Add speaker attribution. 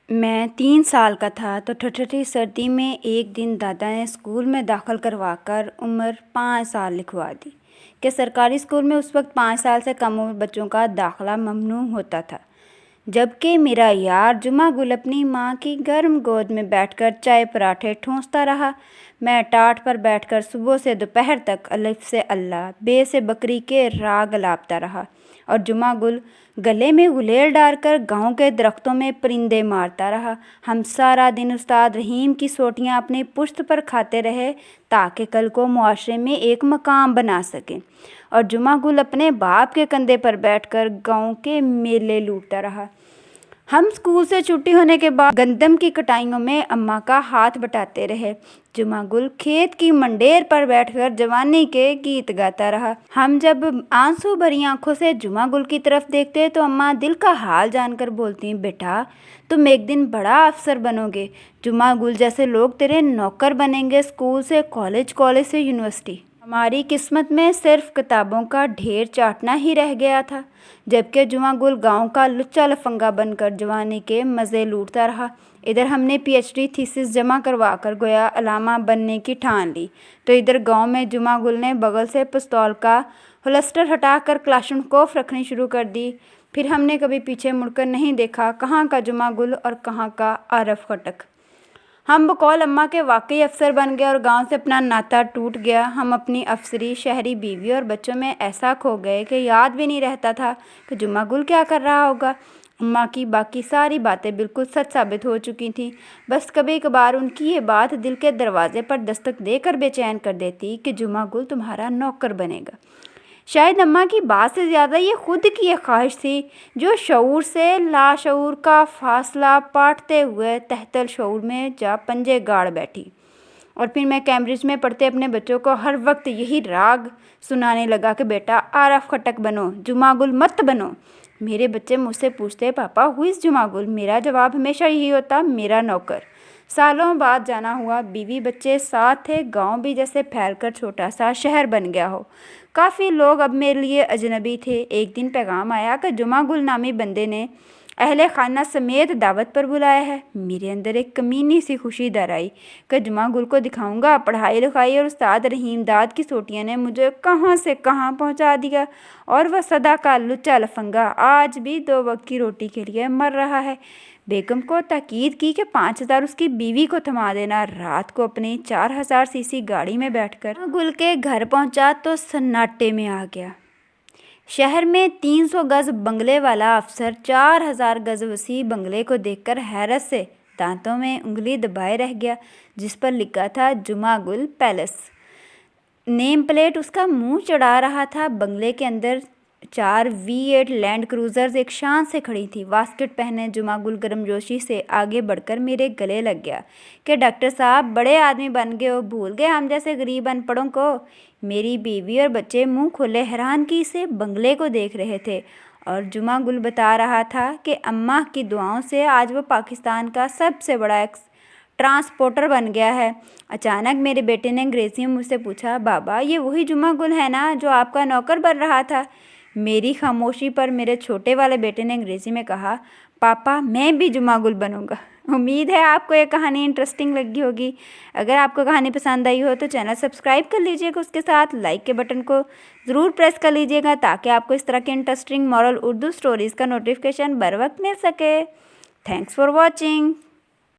Speaker 1: मैं 3 साल का था तो ठठठी सर्दी में एक दिन दादा ने स्कूल में दाखिल करवाकर उम्र 5 साल लिखवा दी कि सरकारी स्कूल में उस वक्त 5 साल से कम उम्र बच्चों का दाखिला ममनू होता था। जबकि मेरा यार जुमा गुल अपनी माँ की गर्म गोद में बैठकर चाय पराठे ठूंसता रहा। मैं टाट पर बैठकर सुबह से दोपहर तक अलिफ से अल्लाह बे से बकरी के राग अलापता रहा और जुमा गुल गले में गुलेल डालकर गांव के दरख्तों में परिंदे मारता रहा। हम सारा दिन उस्ताद रहीम की सोटियां अपनी पुश्त पर खाते रहे ताकि कल को मुआशरे में एक मकाम बना सकें, और जुमा गुल अपने बाप के कंधे पर बैठकर गांव के मेले लूटता रहा। हम स्कूल से छुट्टी होने के बाद गंदम की कटाइयों में अम्मा का हाथ बटाते रहे। जुमा गुल खेत की मंडेर पर बैठकर जवानी के गीत गाता रहा। हम जब आंसू भरी आंखों से जुमा गुल की तरफ देखते तो अम्मा दिल का हाल जानकर बोलती, बेटा तुम एक दिन बड़ा अफसर बनोगे, जुमा गुल जैसे लोग तेरे नौकर बनेंगे, स्कूल से कॉलेज, कॉलेज से यूनिवर्सिटी। हमारी किस्मत में सिर्फ किताबों का ढेर चाटना ही रह गया था, जबकि जुमा गुल गाँव का लुच्चा लफंगा बनकर जवानी के मज़े लूटता रहा। इधर हमने पीएचडी थीसिस जमा करवा कर गोया अलामा बनने की ठान ली, तो इधर गांव में जुमा गुल ने बगल से पिस्तौल का होल्स्टर हटाकर क्लाशनकोफ रखनी शुरू कर दी। फिर हमने कभी पीछे मुड़कर नहीं देखा, कहाँ का जुमा गुल और कहाँ का आरफ खटक। हम बकौल अम्मा के वाकई अफसर बन गए और गांव से अपना नाता टूट गया। हम अपनी अफसरी, शहरी बीवी और बच्चों में ऐसा खो गए कि याद भी नहीं रहता था कि जुमा गुल क्या कर रहा होगा। अम्मा की बाकी सारी बातें बिल्कुल सच साबित हो चुकी थीं। बस कभी कभार उनकी ये बात दिल के दरवाजे पर दस्तक देकर बेचैन कर देती कि जुमा गुल तुम्हारा नौकर बनेगा। शायद अम्मा की बात से ज़्यादा ये खुद की एक ख्वाहिश थी जो शऊर से लाशऊर का फासला पाटते हुए तहतल शऊर में जा पंजे गाड़ बैठी। और फिर मैं कैम्ब्रिज में पढ़ते अपने बच्चों को हर वक्त यही राग सुनाने लगा कि बेटा आरफ खटक बनो, जुमा गुल मत बनो। मेरे बच्चे मुझसे पूछते, पापा हु इज़ जुमा गुल? मेरा जवाब हमेशा यही होता, मेरा नौकर। सालों बाद जाना हुआ, बीवी बच्चे साथ थे, गांव भी जैसे फैलकर छोटा सा शहर बन गया हो। काफ़ी लोग अब मेरे लिए अजनबी थे। एक दिन पैगाम आया कि जुमा गुल नामी बंदे ने अहले खाना समेत दावत पर बुलाया है। मेरे अंदर एक कमीनी सी खुशी दर आई कि जुमा गुल को दिखाऊंगा। पढ़ाई लिखाई और उस्ताद रहीम दाद की सोटियां ने मुझे कहाँ से कहाँ पहुँचा दिया, और वह सदा का लुच्चा लफंगा आज भी 2 वक्त की रोटी के लिए मर रहा है। बेगम को ताकीद की कि 5,000 उसकी बीवी को थमा देना। रात को अपनी 4,000 सीसी गाड़ी में बैठकर गुल के घर पहुंचा तो सन्नाटे में आ गया। शहर में 300 गज बंगले वाला अफसर 4,000 गज वसी बंगले को देखकर हैरत से दांतों में उंगली दबाए रह गया, जिस पर लिखा था जुमा गुल पैलेस। नेम प्लेट उसका मुंह चढ़ा रहा था। बंगले के अंदर 4 V8 लैंड क्रूजर्स एक शान से खड़ी थी। वास्कट पहने जुमा गुल गर्मजोशी से आगे बढ़कर मेरे गले लग गया कि डॉक्टर साहब बड़े आदमी बन गए हो, भूल गए हम जैसे गरीब अनपढ़ों को। मेरी बीवी और बच्चे मुंह खोले हैरानगी से बंगले को देख रहे थे, और जुमा गुल बता रहा था कि अम्मा की दुआओं से आज वो पाकिस्तान का सबसे बड़ा ट्रांसपोर्टर बन गया है। अचानक मेरे बेटे ने अंग्रेज़ी में मुझसे पूछा, बाबा ये वही जुमा गुल है ना जो आपका नौकर बन रहा था? मेरी खामोशी पर मेरे छोटे वाले बेटे ने अंग्रेज़ी में कहा, पापा मैं भी जुमा गुल बनूंगा। उम्मीद है आपको ये कहानी इंटरेस्टिंग लगी होगी। अगर आपको कहानी पसंद आई हो तो चैनल सब्सक्राइब कर लीजिएगा, उसके साथ लाइक के बटन को ज़रूर प्रेस कर लीजिएगा ताकि आपको इस तरह के इंटरेस्टिंग मॉरल उर्दू स्टोरीज़ का नोटिफिकेशन बर वक्त मिल सके। Thanks for watching.